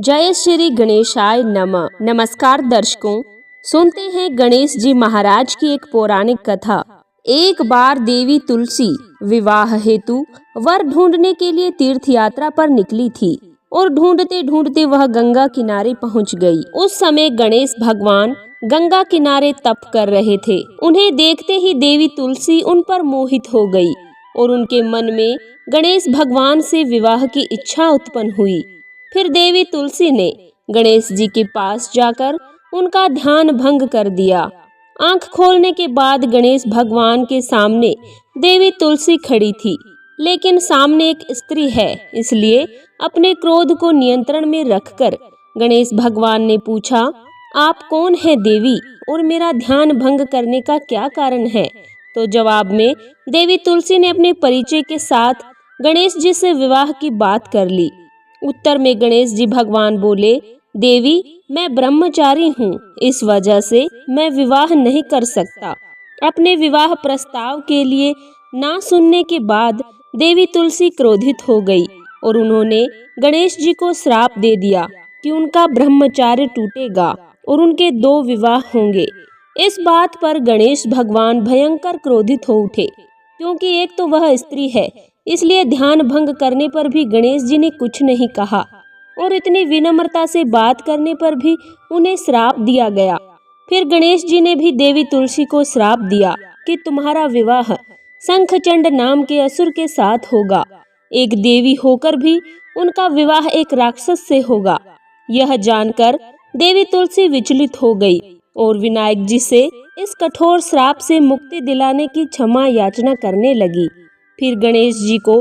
जय श्री गणेशाय नमः। नमस्कार दर्शकों, सुनते हैं गणेश जी महाराज की एक पौराणिक कथा। एक बार देवी तुलसी विवाह हेतु वर ढूंढने के लिए तीर्थ यात्रा पर निकली थी और ढूंढते ढूंढते वह गंगा किनारे पहुंच गई। उस समय गणेश भगवान गंगा किनारे तप कर रहे थे। उन्हें देखते ही देवी तुलसी उन पर मोहित हो गई और उनके मन में गणेश भगवान से विवाह की इच्छा उत्पन्न हुई। फिर देवी तुलसी ने गणेश जी के पास जाकर उनका ध्यान भंग कर दिया। आंख खोलने के बाद गणेश भगवान के सामने देवी तुलसी खड़ी थी, लेकिन सामने एक स्त्री है, इसलिए अपने क्रोध को नियंत्रण में रखकर गणेश भगवान ने पूछा, आप कौन है देवी और मेरा ध्यान भंग करने का क्या कारण है? तो जवाब में देवी तुलसी ने अपने परिचय के साथ गणेश जी से विवाह की बात कर ली। उत्तर में गणेश जी भगवान बोले, देवी मैं ब्रह्मचारी हूँ, इस वजह से मैं विवाह नहीं कर सकता। अपने विवाह प्रस्ताव के लिए ना सुनने के बाद देवी तुलसी क्रोधित हो गई और उन्होंने गणेश जी को श्राप दे दिया कि उनका ब्रह्मचार्य टूटेगा और उनके 2 विवाह होंगे। इस बात पर गणेश भगवान भयंकर क्रोधित हो उठे, क्योंकि एक तो वह स्त्री है, इसलिए ध्यान भंग करने पर भी गणेश जी ने कुछ नहीं कहा और इतनी विनम्रता से बात करने पर भी उन्हें श्राप दिया गया। फिर गणेश जी ने भी देवी तुलसी को श्राप दिया कि तुम्हारा विवाह शंखचंड नाम के असुर के साथ होगा। एक देवी होकर भी उनका विवाह एक राक्षस से होगा। यह जानकर देवी तुलसी विचलित हो गई और विनायक जी से इस कठोर श्राप से मुक्ति दिलाने की क्षमा याचना करने लगी। फिर गणेश जी को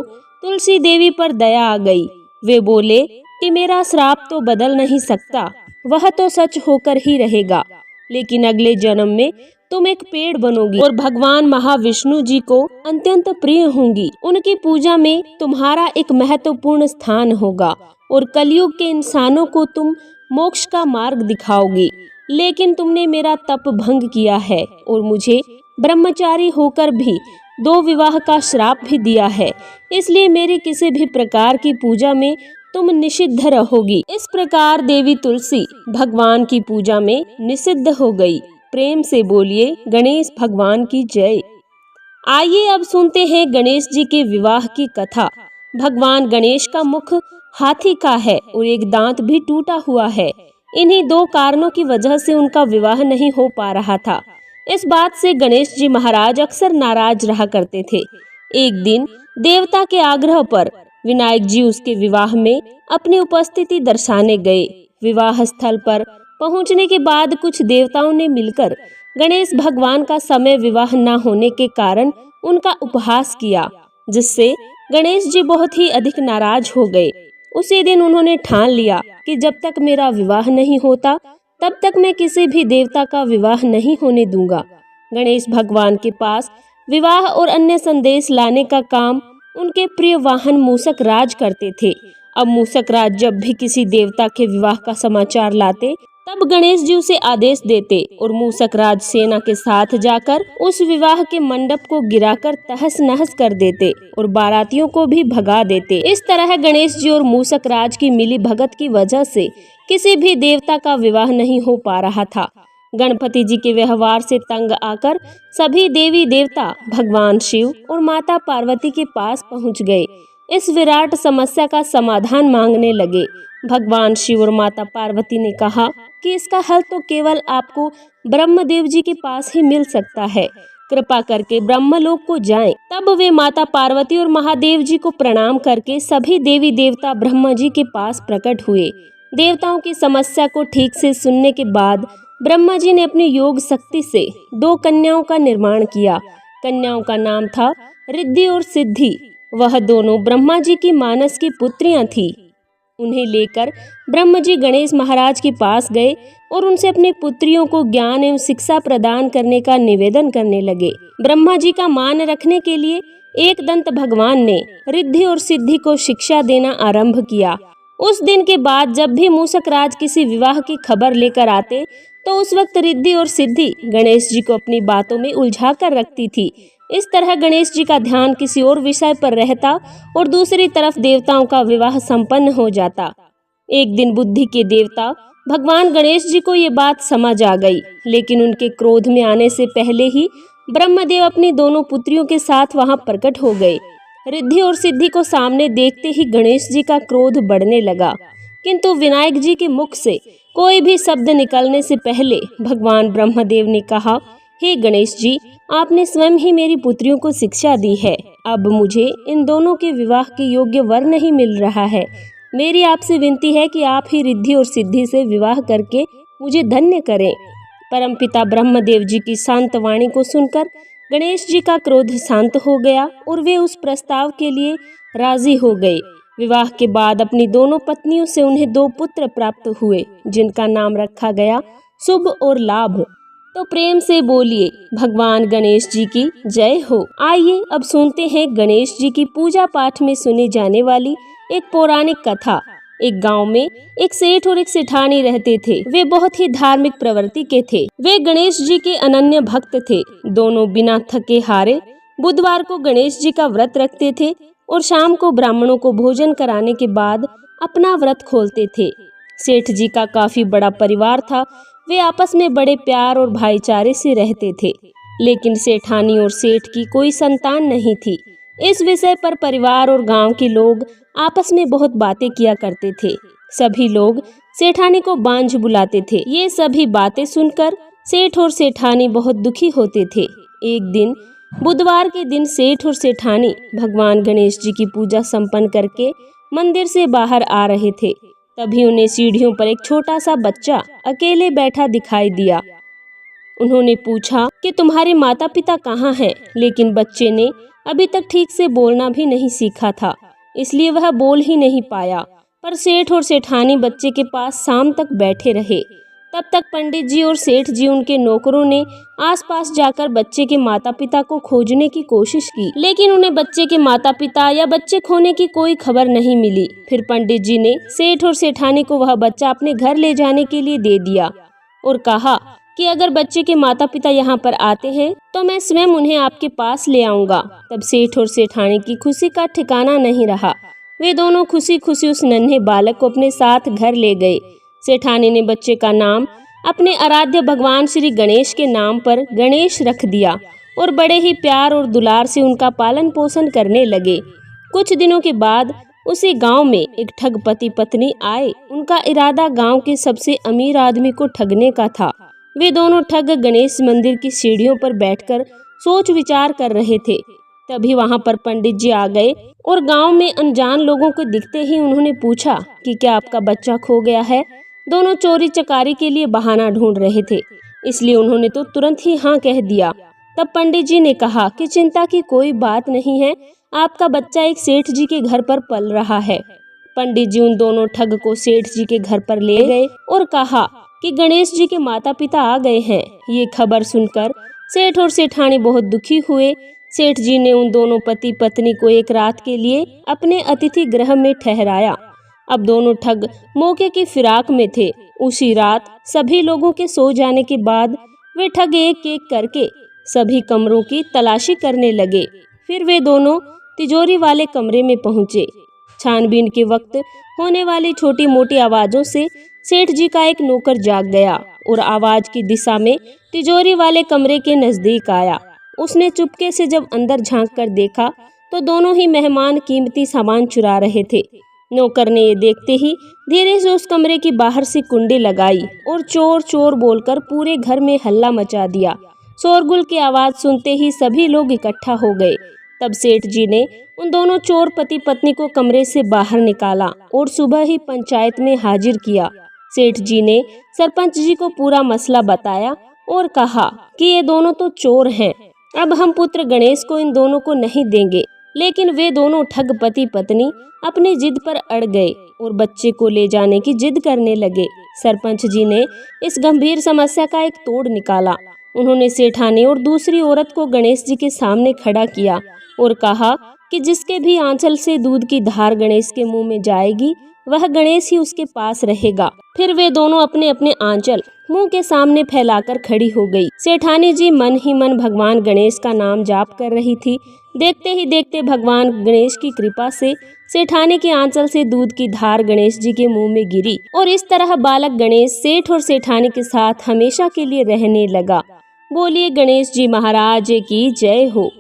तुलसी देवी पर दया आ गई। वे बोले कि मेरा श्राप तो बदल नहीं सकता, वह तो सच होकर ही रहेगा, लेकिन अगले जन्म में तुम एक पेड़ बनोगी और भगवान महाविष्णु जी को अत्यंत प्रिय होंगी। उनकी पूजा में तुम्हारा एक महत्वपूर्ण स्थान होगा और कलयुग के इंसानों को तुम मोक्ष का मार्ग दिखाओगी। लेकिन तुमने मेरा तप भंग किया है और मुझे ब्रह्मचारी होकर भी 2 विवाह का श्राप भी दिया है, इसलिए मेरी किसी भी प्रकार की पूजा में तुम निषिद्ध रहोगी। इस प्रकार देवी तुलसी भगवान की पूजा में निषिद्ध हो गई। प्रेम से बोलिए गणेश भगवान की जय। आइए अब सुनते हैं गणेश जी के विवाह की कथा। भगवान गणेश का मुख हाथी का है और एक दांत भी टूटा हुआ है। इन्हीं 2 कारणों की वजह से उनका विवाह नहीं हो पा रहा था। इस बात से गणेश जी महाराज अक्सर नाराज रहा करते थे। एक दिन देवता के आग्रह पर विनायक जी उसके विवाह में अपनी उपस्थिति दर्शाने गए। विवाह स्थल पर पहुंचने के बाद कुछ देवताओं ने मिलकर गणेश भगवान का समय विवाह न होने के कारण उनका उपहास किया, जिससे गणेश जी बहुत ही अधिक नाराज हो गए। उसी दिन उन्होंने ठान लिया कि जब तक मेरा विवाह नहीं होता तब तक मैं किसी भी देवता का विवाह नहीं होने दूंगा। गणेश भगवान के पास विवाह और अन्य संदेश लाने का काम उनके प्रिय वाहन मूषक राज करते थे। अब मूषक राज जब भी किसी देवता के विवाह का समाचार लाते, तब गणेश जी उसे आदेश देते और मूषक राज सेना के साथ जाकर उस विवाह के मंडप को गिराकर तहस नहस कर देते और बारातियों को भी भगा देते। इस तरह गणेश जी और मूषक राज की मिली भगत की वजह से किसी भी देवता का विवाह नहीं हो पा रहा था। गणपति जी के व्यवहार से तंग आकर सभी देवी देवता भगवान शिव और माता पार्वती के पास पहुंच गए। इस विराट समस्या का समाधान मांगने लगे। भगवान शिव और माता पार्वती ने कहा कि इसका हल तो केवल आपको ब्रह्मदेव जी के पास ही मिल सकता है। कृपा करके ब्रह्मलोक को जाएं। तब वे माता पार्वती और महादेव जी को प्रणाम करके सभी देवी देवता ब्रह्मा जी के पास प्रकट हुए। देवताओं की समस्या को ठीक से सुनने के बाद ब्रह्मा जी ने अपनी योग शक्ति से 2 कन्याओं का निर्माण किया। कन्याओं का नाम था रिद्धि और सिद्धि। वह दोनों ब्रह्मा जी की मानस की पुत्रियां थी। उन्हें लेकर ब्रह्मा जी गणेश महाराज के पास गए और उनसे अपनी पुत्रियों को ज्ञान एवं शिक्षा प्रदान करने का निवेदन करने लगे। ब्रह्मा जी का मान रखने के लिए एक दंत भगवान ने रिद्धि और सिद्धि को शिक्षा देना आरंभ किया। उस दिन के बाद जब भी मूषक राज किसी विवाह की खबर लेकर आते, तो उस वक्त रिद्धि और सिद्धि गणेश जी को अपनी बातों में उलझा कर रखती थी। इस तरह गणेश जी का ध्यान किसी और विषय पर रहता और दूसरी तरफ देवताओं का विवाह संपन्न हो जाता। एक दिन बुद्धि के देवता भगवान गणेश जी को ये बात समझ आ गई, लेकिन उनके क्रोध में आने से पहले ही ब्रह्मदेव अपनी दोनों पुत्रियों के साथ वहां प्रकट हो गए। रिद्धि और सिद्धि को सामने देखते ही गणेश जी का क्रोध बढ़ने लगा, किंतु विनायक जी के मुख से कोई भी शब्द निकलने से पहले भगवान ब्रह्मदेव ने कहा, हे गणेश जी, आपने स्वयं ही मेरी पुत्रियों को शिक्षा दी है। अब मुझे इन दोनों के विवाह के योग्य वर नहीं मिल रहा है। मेरी आपसे विनती है कि आप ही रिद्धि और सिद्धि से विवाह करके मुझे धन्य करें। परमपिता ब्रह्मदेव जी की शांत वाणी को सुनकर गणेश जी का क्रोध शांत हो गया और वे उस प्रस्ताव के लिए राजी हो गए। विवाह के बाद अपनी दोनों पत्नियों से उन्हें 2 पुत्र प्राप्त हुए, जिनका नाम रखा गया शुभ और लाभ। तो प्रेम से बोलिए भगवान गणेश जी की जय हो। आइए अब सुनते हैं गणेश जी की पूजा पाठ में सुनी जाने वाली एक पौराणिक कथा। एक गांव में एक सेठ और एक सेठानी रहते थे। वे बहुत ही धार्मिक प्रवृत्ति के थे। वे गणेश जी के अनन्य भक्त थे। दोनों बिना थके हारे बुधवार को गणेश जी का व्रत रखते थे और शाम को ब्राह्मणों को भोजन कराने के बाद अपना व्रत खोलते थे। सेठ जी का काफी बड़ा परिवार था। वे आपस में बड़े प्यार और भाईचारे से रहते थे, लेकिन सेठानी और सेठ की कोई संतान नहीं थी। इस विषय पर परिवार और गांव के लोग आपस में बहुत बातें किया करते थे। सभी लोग सेठानी को बांझ बुलाते थे। ये सभी बातें सुनकर सेठ और सेठानी बहुत दुखी होते थे। एक दिन बुधवार के दिन सेठ और सेठानी भगवान गणेश जी की पूजा संपन्न करके मंदिर से बाहर आ रहे थे। तभी उन्हें सीढ़ियों पर एक छोटा सा बच्चा अकेले बैठा दिखाई दिया। उन्होंने पूछा कि तुम्हारे माता पिता कहाँ हैं? लेकिन बच्चे ने अभी तक ठीक से बोलना भी नहीं सीखा था, इसलिए वह बोल ही नहीं पाया। पर सेठ और सेठानी बच्चे के पास शाम तक बैठे रहे। तब तक पंडित जी और सेठ जी उनके नौकरों ने आसपास जाकर बच्चे के माता पिता को खोजने की कोशिश की, लेकिन उन्हें बच्चे के माता पिता या बच्चे खोने की कोई खबर नहीं मिली। फिर पंडित जी ने सेठ और सेठानी को वह बच्चा अपने घर ले जाने के लिए दे दिया और कहा कि अगर बच्चे के माता पिता यहाँ पर आते हैं तो मैं स्वयं उन्हें आपके पास ले आऊंगा। तब सेठ और सेठानी की खुशी का ठिकाना नहीं रहा। वे दोनों खुशी खुशी उस नन्हे बालक को अपने साथ घर ले गए। सेठानी ने बच्चे का नाम अपने आराध्य भगवान श्री गणेश के नाम पर गणेश रख दिया और बड़े ही प्यार और दुलार से उनका पालन पोषण करने लगे। कुछ दिनों के बाद उसी गांव में एक ठग पति पत्नी आए। उनका इरादा गांव के सबसे अमीर आदमी को ठगने का था। वे दोनों ठग गणेश मंदिर की सीढ़ियों पर बैठकर सोच विचार कर रहे थे। तभी वहां पर पंडित जी आ गए और गांव में अनजान लोगों को दिखते ही उन्होंने पूछा कि क्या आपका बच्चा खो गया है? दोनों चोरी चकारी के लिए बहाना ढूंढ रहे थे, इसलिए उन्होंने तो तुरंत ही हाँ कह दिया। तब पंडित जी ने कहा कि चिंता की कोई बात नहीं है, आपका बच्चा एक सेठ जी के घर पर पल रहा है। पंडित जी उन दोनों ठग को सेठ जी के घर पर ले गए और कहा कि गणेश जी के माता पिता आ गए हैं। ये खबर सुनकर सेठ और सेठानी बहुत दुखी हुए। सेठ जी ने उन दोनों पति पत्नी को एक रात के लिए अपने अतिथि गृह में ठहराया। अब दोनों ठग मौके की फिराक में थे। उसी रात सभी लोगों के सो जाने के बाद वे ठग एक एक करके सभी कमरों की तलाशी करने लगे। फिर वे दोनों तिजोरी वाले कमरे में पहुंचे। छानबीन के वक्त होने वाली छोटी मोटी आवाजों से सेठ जी का एक नौकर जाग गया और आवाज की दिशा में तिजोरी वाले कमरे के नजदीक आया। उसने चुपके से जब अंदर झांक कर देखा तो दोनों ही मेहमान कीमती सामान चुरा रहे थे। नौकर ने ये देखते ही धीरे से उस कमरे की बाहर से कुंडी लगाई और चोर चोर बोलकर पूरे घर में हल्ला मचा दिया। शोरगुल की आवाज सुनते ही सभी लोग इकट्ठा हो गए। तब सेठ जी ने उन दोनों चोर पति पत्नी को कमरे से बाहर निकाला और सुबह ही पंचायत में हाजिर किया। सेठ जी ने सरपंच जी को पूरा मसला बताया और कहा कि ये दोनों तो चोर हैं, अब हम पुत्र गणेश को इन दोनों को नहीं देंगे। लेकिन वे दोनों ठग पति पत्नी अपनी जिद पर अड़ गए और बच्चे को ले जाने की जिद करने लगे। सरपंच जी ने इस गंभीर समस्या का एक तोड़ निकाला। उन्होंने सेठानी और दूसरी औरत को गणेश जी के सामने खड़ा किया और कहा कि जिसके भी आंचल से दूध की धार गणेश के मुंह में जाएगी वह गणेश ही उसके पास रहेगा। फिर वे दोनों अपने अपने आंचल मुंह के सामने फैलाकर खड़ी हो गई। सेठानी जी मन ही मन भगवान गणेश का नाम जाप कर रही थी। देखते ही देखते भगवान गणेश की कृपा से सेठानी के आंचल से दूध की धार गणेश जी के मुंह में गिरी और इस तरह बालक गणेश सेठ और सेठानी के साथ हमेशा के लिए रहने लगा। बोलिए गणेश जी महाराज की जय हो।